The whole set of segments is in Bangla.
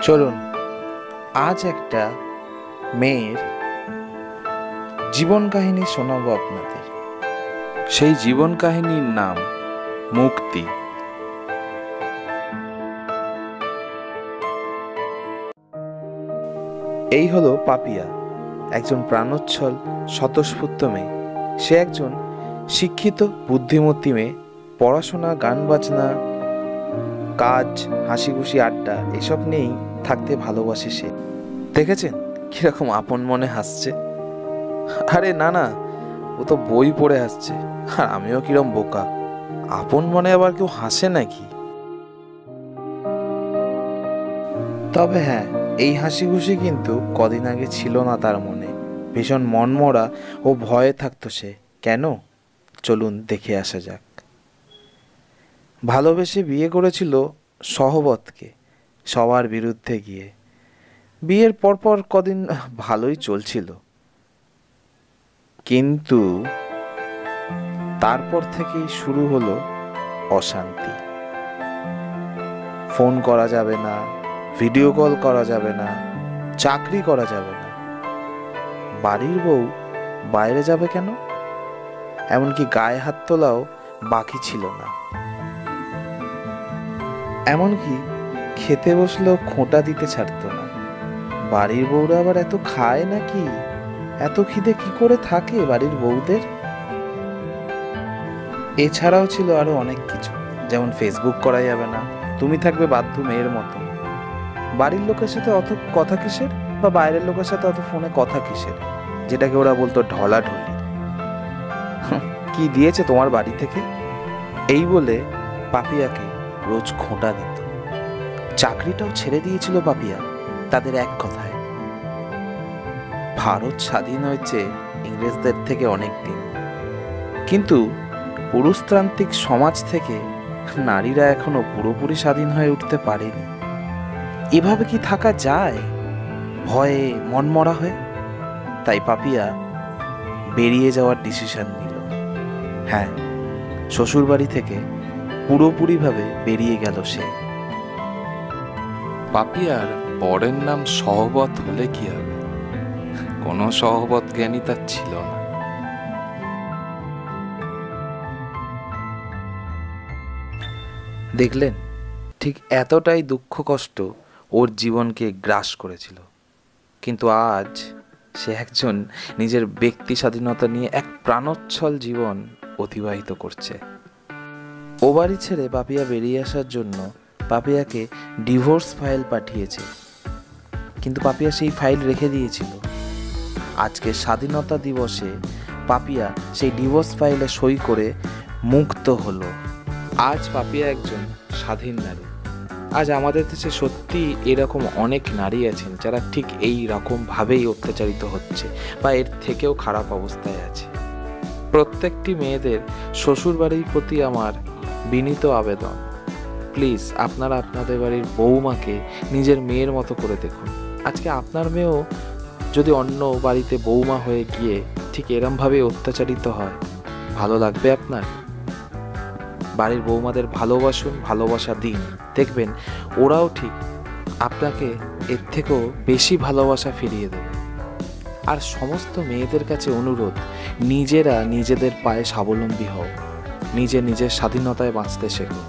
চলুন আজ একটা মেয়ের জীবন কাহিনী শোনাবো আপনাদের। সেই জীবন কাহিনীর নাম মুক্তি। এই হলো পাপিয়া, একজন প্রাণোচ্ছল স্বতঃস্ফূর্ত মেয়ে। সে একজন শিক্ষিত বুদ্ধিমতী মেয়ে। পড়াশোনা, গান বাজনা, কাজ, হাসি খুশি আড্ডা এসব নিয়েই থাকতে ভালোবাসে সে। দেখেছেন কিরকম আপন মনে হাসছে? আরে না না, ও তো বই পড়ে হাসছে। আর আমিও কিরম বোকা, আপন মনে আবার কেউ হাসে নাকি? তবে হ্যাঁ, এই হাসি খুশি কিন্তু কদিন আগে ছিল না তার মনে। ভীষণ মনমরা ও ভয়ে থাকতো সে। কেন? চলুন দেখে আসা যাক। ভালোবেসে বিয়ে করেছিল সহবতকে, সবার বিরুদ্ধে গিয়ে। বিয়ের পরপর কদিন ভালোই চলছিল, কিন্তু তারপর থেকেই শুরু হলো অশান্তি। ফোন করা যাবে না, ভিডিও কল করা যাবে না, চাকরি করা যাবে না। বাড়ির বউ বাইরে যাবে কেন? এমনকি গায়ে হাত তোলাও বাকি ছিল না। এমনকি খেতে বসলেও খোঁটা দিতে ছাড়তো না। বাড়ির বউরা আবার এত খায় নাকি? এত খিদে কি করে থাকে বাড়ির বউদের? এছাড়াও ছিল আরো অনেক কিছু, যেমন ফেসবুক করা যাবে না, তুমি থাকবে বাধ্য মেয়ের মতো। বাড়ির লোকের সাথে অত কথা কিসের, বা বাইরের লোকের সাথে অত ফোনে কথা কিসের, যেটাকে ওরা বলতো ঢলাঢলি। কি দিয়েছে তোমার বাড়ি থেকে? এই বলে পাপিয়াকে রোজ খোঁটা দিত। চাকরিটাও ছেড়ে দিয়েছিল পাপিয়া, তাদের এক কথায়। ভারত স্বাধীন হয়েছে ইংরেজদের থেকে অনেক দিন, কিন্তু পুরুষতান্ত্রিক সমাজ থেকে নারীরা এখনো পুরোপুরি স্বাধীন হয়ে উঠতে পারেনি। এভাবে কি থাকা যায়, ভয়ে মনমরা হয়ে? তাই পাপিয়া বেরিয়ে যাওয়ার ডিসিশন নিল। হ্যাঁ, শ্বশুর বাড়ি থেকে পুরোপুরিভাবে বেরিয়ে গেল সে। পাপিয়ার বরের নাম সহবত হলে কি হবে? কোনো সহবত জ্ঞানী তার ছিল না। দেখলেন, ঠিক এতটাই দুঃখ কষ্ট ওর জীবনকে গ্রাস করেছিল। কিন্তু আজ সে একজন নিজের ব্যক্তি স্বাধীনতা নিয়ে এক প্রাণোচ্ছল জীবন অতিবাহিত করছে। ও বাড়ি ছেড়ে পাপিয়া বেরিয়ে আসার জন্য পাপিয়াকে ডিভোর্স ফাইল পাঠিয়েছে, কিন্তু পাপিয়া সেই ফাইল রেখে দিয়েছিল। আজকে স্বাধীনতা দিবসে পাপিয়া সেই ডিভোর্স ফাইলে সই করে মুক্ত হলো। আজ পাপিয়া একজন স্বাধীন নারী। আজ আমাদের দেশে সত্যি এরকম অনেক নারী আছেন যারা ঠিক এই রকমভাবেই অত্যাচারিত হচ্ছে বা এর থেকেও খারাপ অবস্থায় আছে। প্রত্যেকটি মেয়েদের শ্বশুরবাড়ির প্রতি আমার বিনীত আবেদন, প্লিজ আপনারা আপনাদের বাড়ির বৌমাকে নিজের মেয়ের মতো করে দেখুন। আজকে আপনার মেয়েও যদি অন্য বাড়িতে বৌমা হয়ে গিয়ে ঠিক এরমভাবে অত্যাচারিত হয়, ভালো লাগবে আপনার? বাড়ির বৌমাদের ভালোবাসুন, ভালোবাসা দিন, দেখবেন ওরাও ঠিক আপনাকে এর থেকেও বেশি ভালোবাসা ফিরিয়ে দেবে। আর সমস্ত মেয়েদের কাছে অনুরোধ, নিজেরা নিজেদের পায়ে স্বাবলম্বী হও, নিজের স্বাধীনতায় বাঁচতে শেখো।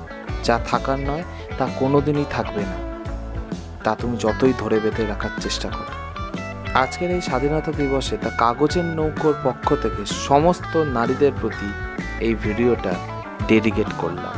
যা থাকার নয় তা কোনোদিনই থাকবে না, তা তুমি যতই ধরে বেঁধে রাখার চেষ্টা করো। আজকের এই স্বাধীনতা দিবসে তা কাগজের নৌকোর পক্ষ থেকে সমস্ত নারীদের প্রতি এই ভিডিওটা ডেডিকেট করলাম।